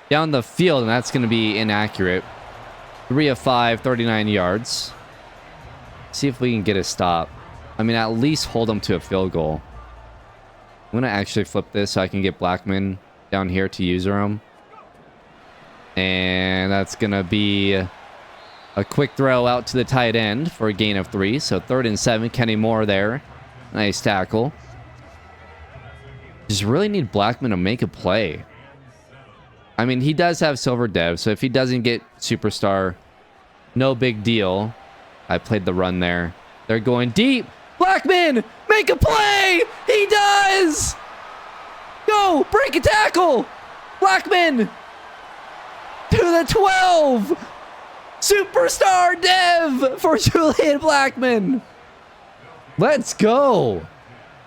S1: down the field, and that's going to be inaccurate. 3 of 5, 39 yards. See if we can get a stop. I mean, at least hold them to a field goal. I'm going to actually flip this so I can get Blackman down here to user him. And that's going to be a quick throw out to the tight end for a gain of 3. So 3rd and 7. Kenny Moore there. Nice tackle. Just really need Blackman to make a play. I mean, he does have silver dev, so if he doesn't get superstar, no big deal. I played the run there. They're going deep. Blackman, make a play. He does. Go, break a tackle. Blackman to the 12. Superstar dev for Julian Blackman. Let's go.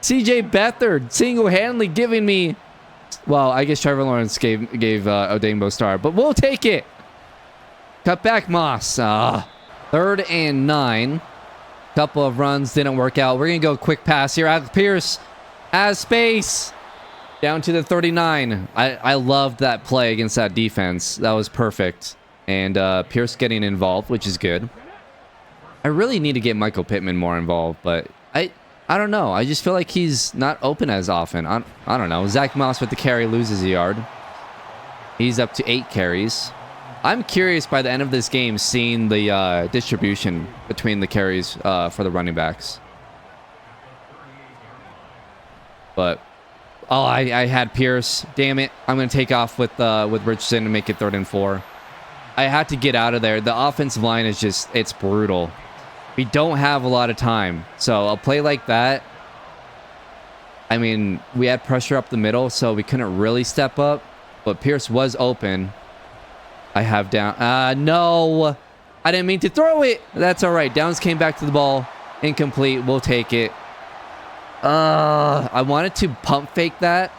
S1: CJ Beathard single-handedly giving me... Well, I guess Trevor Lawrence gave Odengbo star, but we'll take it. Cut back, Moss. 3rd and 9. Couple of runs didn't work out. We're going to go quick pass here. Alec Pierce has space. Down to the 39. I loved that play against that defense. That was perfect. And Pierce getting involved, which is good. I really need to get Michael Pittman more involved, but I don't know. I just feel like he's not open as often. I don't know. Zach Moss with the carry loses a yard. He's up to 8 carries. I'm curious by the end of this game seeing the distribution between the carries for the running backs. But I had Pierce. Damn it! I'm gonna take off with Richardson to make it 3rd and 4. I had to get out of there. The offensive line is it's brutal. We don't have a lot of time, so a play like that. I mean, we had pressure up the middle, so we couldn't really step up. But Pierce was open. I have down. No, I didn't mean to throw it. That's all right. Downs came back to the ball. Incomplete. We'll take it. I wanted to pump fake that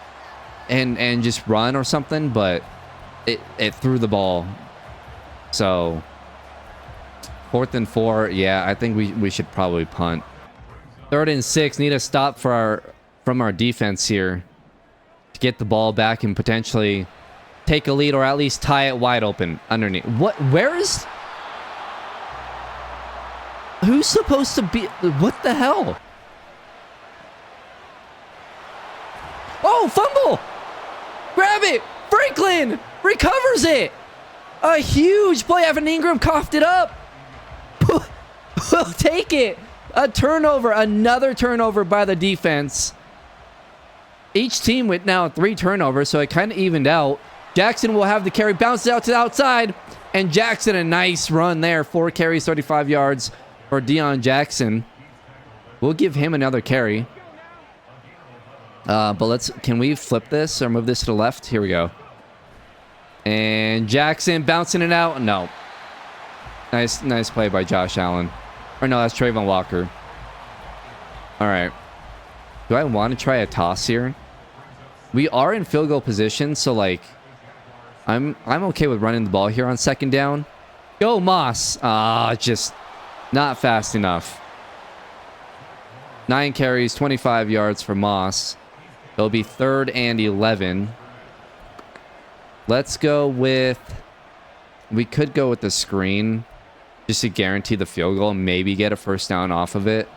S1: and just run or something, but it threw the ball. So 4th and 4. Yeah, I think we should probably punt. 3rd and 6. Need a stop from our defense here to get the ball back and potentially take a lead or at least tie it wide open underneath. Who's supposed to be? What the hell? Oh, fumble! Grab it! Franklin recovers it! A huge play. Evan Ingram coughed it up. We'll take it. A turnover. Another turnover by the defense. Each team with now 3 turnovers, so it kind of evened out. Jackson will have the carry. Bounces out to the outside. And Jackson, a nice run there. 4 carries, 35 yards for Deion Jackson. We'll give him another carry. But can we flip this or move this to the left? Here we go. And Jackson bouncing it out. No. Nice play by Josh Allen. Or no, that's Trayvon Walker. All right. Do I want to try a toss here? We are in field goal position, so like I'm okay with running the ball here on 2nd down. Go Moss. Just not fast enough. 9 carries, 25 yards for Moss. It'll be 3rd and 11. Let's go with... We could go with the screen just to guarantee the field goal and maybe get a 1st down off of it.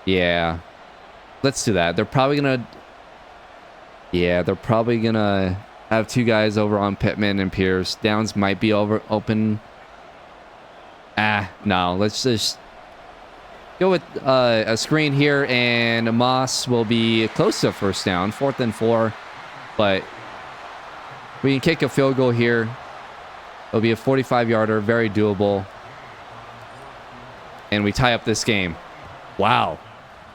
S1: Yeah. Let's do that. They're probably going to... Yeah, they're probably going to have 2 guys over on Pittman and Pierce. Downs might be open. No. Let's just go with a screen here, and Moss will be close to a 1st down. 4th and 4. But we can kick a field goal here. It'll be a 45-yarder. Very doable. And we tie up this game. Wow.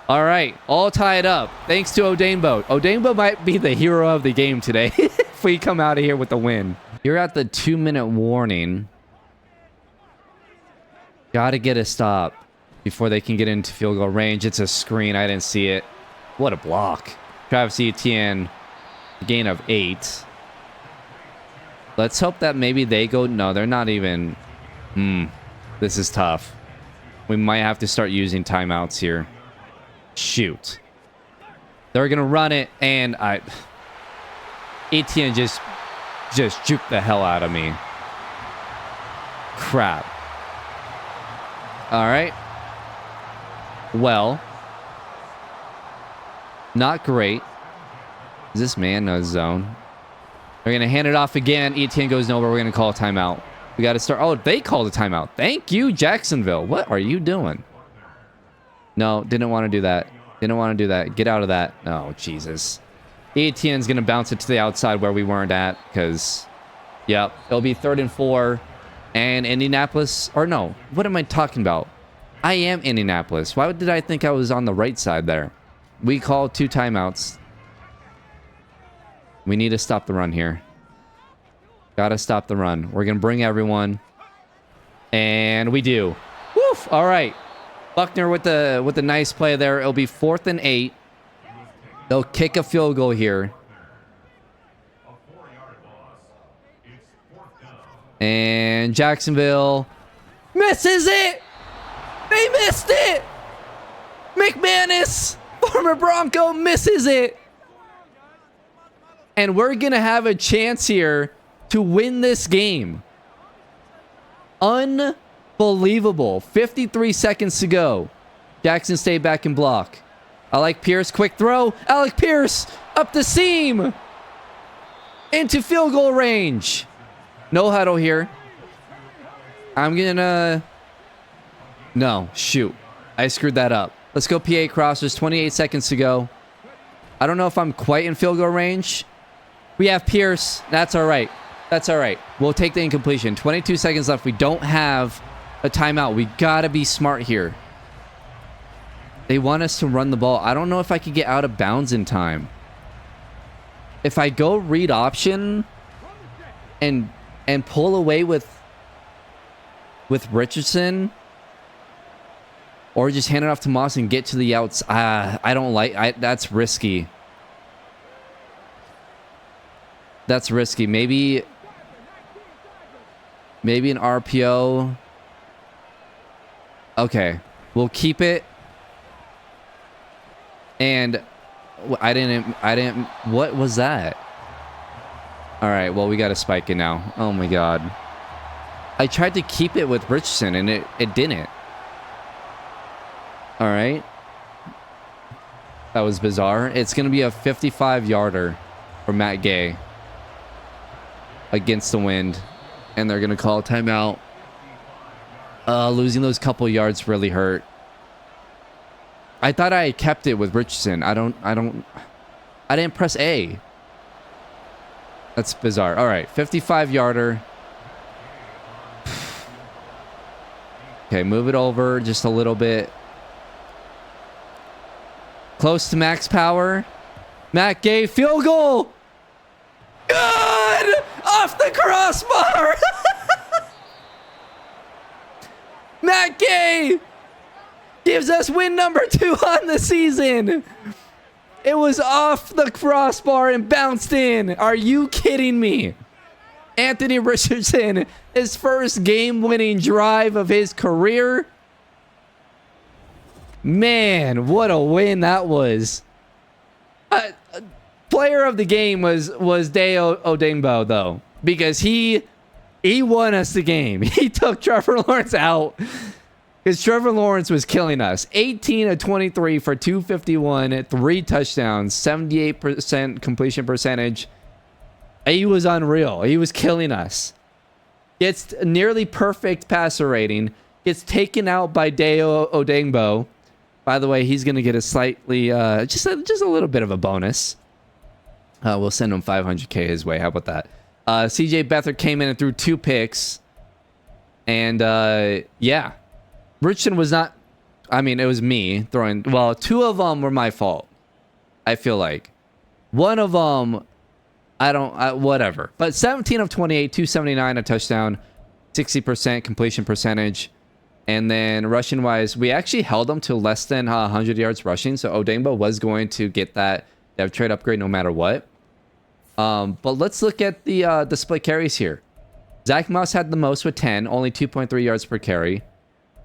S1: All right. All tied up. Thanks to Odenbo. Odenbo might be the hero of the game today if we come out of here with a win. You're at the 2-minute warning. Got to get a stop before they can get into field goal range. It's a screen. I didn't see it. What a block. Travis Etienne, gain of 8. Let's hope that maybe they go... No, they're not even... This is tough. We might have to start using timeouts here. Shoot. They're going to run it, and Etienne just juked the hell out of me. Crap. All right. Well. Not great. Is this man no zone? They're going to hand it off again. Etienne goes nowhere. We're going to call a timeout. We got to start. Oh, they called a timeout. Thank you, Jacksonville. What are you doing? No, didn't want to do that. Didn't want to do that. Get out of that. Oh, Jesus. Etienne's going to bounce it to the outside where we weren't at because, yep, it'll be 3rd and 4. And Indianapolis, or no, what am I talking about? I am Indianapolis. Why did I think I was on the right side there? We called 2 timeouts. We need to stop the run here. Gotta stop the run. We're gonna bring everyone. And we do. Woof! All right. Buckner with the nice play there. It'll be 4th and 8. They'll kick a field goal here. And Jacksonville misses it! They missed it! McManus, former Bronco, misses it! And we're going to have a chance here to win this game. Unbelievable. 53 seconds to go. Jackson stayed back in block. Alec Pierce, quick throw. Alec Pierce up the seam. Into field goal range. No huddle here. I'm going to... No, shoot. I screwed that up. Let's go PA cross. There's 28 seconds to go. I don't know if I'm quite in field goal range. We have Pierce. That's all right. That's all right. We'll take the incompletion. 22 seconds left. We don't have a timeout. We got to be smart here. They want us to run the ball. I don't know if I could get out of bounds in time. If I go read option and pull away with Richardson, Or just hand it off to Moss and get to the outs. I don't like... that's risky. That's risky. Maybe an RPO. Okay. We'll keep it. And I didn't... What was that? All right. Well, we got to spike it now. Oh, my God. I tried to keep it with Richardson, and it didn't. All right. That was bizarre. It's going to be a 55-yarder for Matt Gay against the wind. And they're going to call a timeout. Losing those couple yards really hurt. I thought I had kept it with Richardson. I didn't press A. That's bizarre. All right. 55-yarder. Okay, move it over just a little bit. Close to max power. Matt Gay, field goal. Good! Off the crossbar. Matt Gay gives us win number 2 on the season. It was off the crossbar and bounced in. Are you kidding me? Anthony Richardson, his first game-winning drive of his career. Man, what a win that was. Player of the game was Deo Odengbo, though, because he won us the game. He took Trevor Lawrence out because Trevor Lawrence was killing us. 18 of 23 for 251, 3 touchdowns, 78% completion percentage. He was unreal. He was killing us. Gets nearly perfect passer rating. Gets taken out by Deo Odengbo. By the way, he's going to get a slightly, just a little bit of a bonus. We'll send him 500K his way. How about that? CJ Beathard came in and threw 2 picks. And, yeah. Richardson was not... I mean, it was me throwing... Well, 2 of them were my fault. I feel like. 1 of them... whatever. But 17 of 28, 279, a touchdown. 60% completion percentage. And then rushing-wise, we actually held them to less than 100 yards rushing. So Odengbo was going to get that dev trade upgrade no matter what. But let's look at the split carries here. Zach Moss had the most with 10, only 2.3 yards per carry.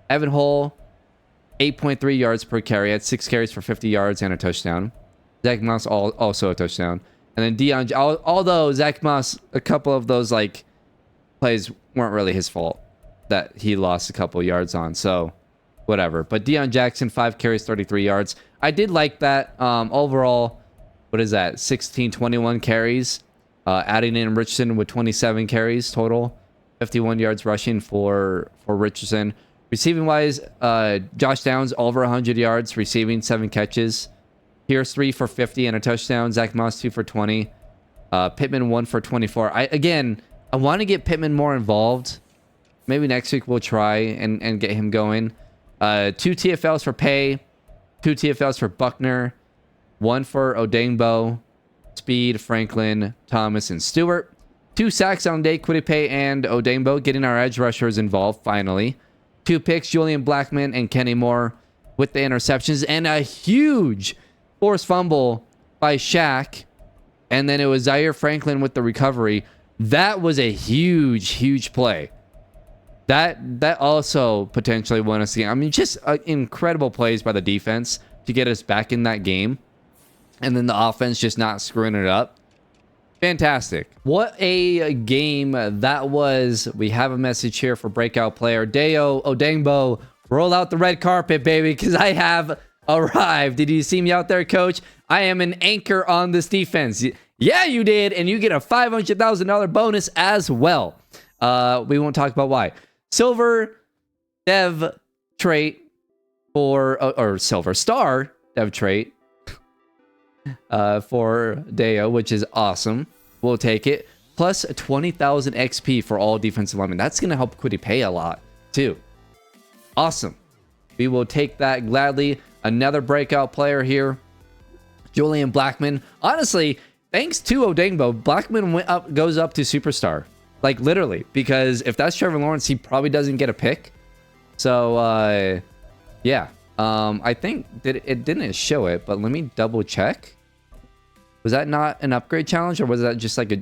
S1: Evan Hull, 8.3 yards per carry, had 6 carries for 50 yards and a touchdown. Zach Moss also a touchdown. And then Deion, although Zach Moss, a couple of those like plays weren't really his fault that he lost a couple yards on. So whatever. But Deion Jackson, 5 carries, 33 yards. I did like that. Overall, what is that? 16, 21 carries. Adding in Richardson with 27 carries total. 51 yards rushing for Richardson. Receiving wise, Josh Downs over 100 yards, receiving 7 catches. Pierce 3 for 50 and a touchdown. Zach Moss 2 for 20. Pittman 1 for 24. I want to get Pittman more involved. Maybe next week we'll try and get him going. 2 TFLs for Pay. 2 TFLs for Buckner. 1 for Odengbo. Speed, Franklin, Thomas, and Stewart. 2 sacks on day, Quiddipe and Odengbo, getting our edge rushers involved finally. 2 picks, Julian Blackman and Kenny Moore with the interceptions. And a huge forced fumble by Shaq. And then it was Zaire Franklin with the recovery. That was a huge play. That also potentially won us the game. I mean, just incredible plays by the defense to get us back in that game. And then the offense just not screwing it up. Fantastic. What a game that was. We have a message here for breakout player Deo Odengbo. Roll out the red carpet, baby, because I have arrived. Did you see me out there, coach? I am an anchor on this defense. Yeah, you did. And you get a $500,000 bonus as well. We won't talk about why. Silver dev trait or silver star dev trait for Deo, which is awesome. We'll take it. Plus 20,000 XP for all defensive linemen. That's going to help Quiddipe a lot too. Awesome. We will take that gladly. Another breakout player here. Julian Blackman. Honestly, thanks to Odengbo, Blackman goes up to superstar. Like literally, because if that's Trevor Lawrence, he probably doesn't get a pick. So yeah, I think it didn't show it, but let me double check. Was that not an upgrade challenge, or was that just like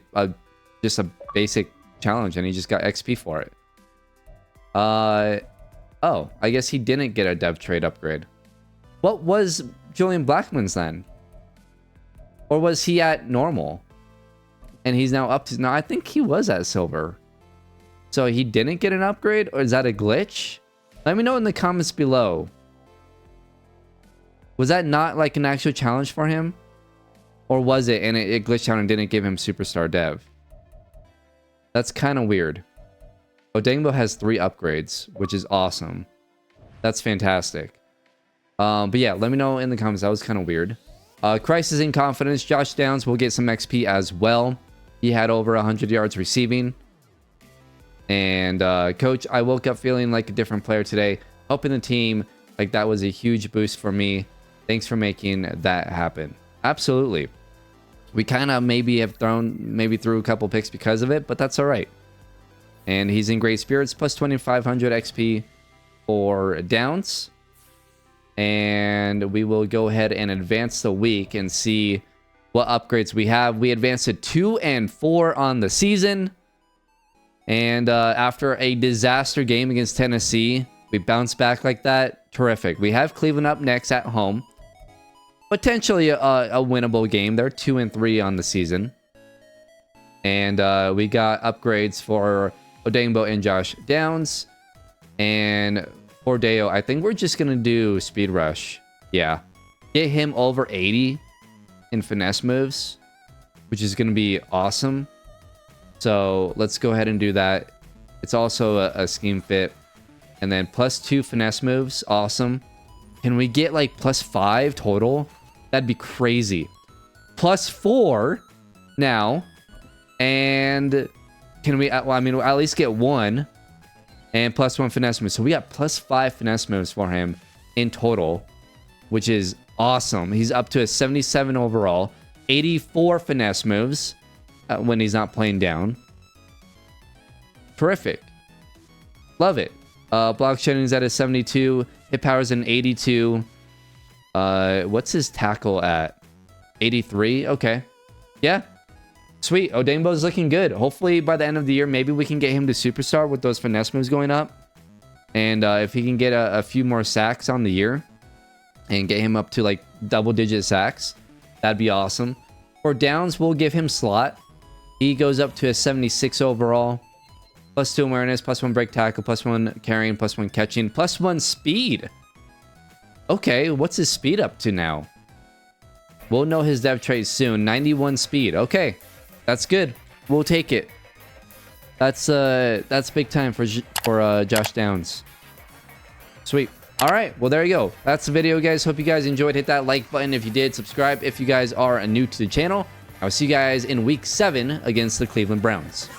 S1: just a basic challenge and he just got XP for it? Oh, I guess he didn't get a dev trade upgrade. What was Julian Blackman's then? Or was he at normal? And he's now up to... No, I think he was at silver. So he didn't get an upgrade? Or is that a glitch? Let me know in the comments below. Was that not like an actual challenge for him? Or was it and it glitched out and didn't give him superstar dev? That's kind of weird. Odengbo has 3 upgrades, which is awesome. That's fantastic. But yeah, let me know in the comments. That was kind of weird. Crisis in confidence. Josh Downs will get some XP as well. He had over 100 yards receiving. And coach, I woke up feeling like a different player today. Helping the team, like that was a huge boost for me. Thanks for making that happen. Absolutely. We kind of maybe threw a couple picks because of it, but that's all right. And he's in great spirits. Plus 2,500 XP for Downs. And we will go ahead and advance the week and see what upgrades we have. We advanced to 2 and 4 on the season. And after a disaster game against Tennessee, we bounced back like that. Terrific. We have Cleveland up next at home. Potentially a winnable game. They're 2 and 3 on the season. And we got upgrades for Odengbo and Josh Downs. And for Deo, I think we're just going to do Speed Rush. Yeah. Get him over 80 in finesse moves, which is going to be awesome. So let's go ahead and do that. It's also a scheme fit. And then plus 2 finesse moves. Awesome. Can we get like plus 5 total? That'd be crazy. Plus 4 now. And can we, well, I mean, we'll at least get 1. And plus 1 finesse move. So we got plus 5 finesse moves for him in total, which is awesome. He's up to a 77 overall. 84 finesse moves when he's not playing down. Terrific. Love it. Block shedding is at a 72. Hit power is an 82. What's his tackle at? 83. Okay. Yeah. Sweet. Odengbo's looking good. Hopefully by the end of the year, maybe we can get him to superstar with those finesse moves going up. And if he can get a few more sacks on the year and get him up to like double-digit sacks, that'd be awesome. For Downs, we'll give him slot. He goes up to a 76 overall. Plus 2 awareness, plus 1 break tackle, plus 1 carrying, plus 1 catching, plus 1 speed. Okay, what's his speed up to now? We'll know his dev trait soon. 91 speed. Okay, that's good. We'll take it. That's big time for Josh Downs. Sweet. All right, well, there you go. That's the video, guys. Hope you guys enjoyed. Hit that like button if you did. Subscribe if you guys are new to the channel. I will see you guys in week 7 against the Cleveland Browns.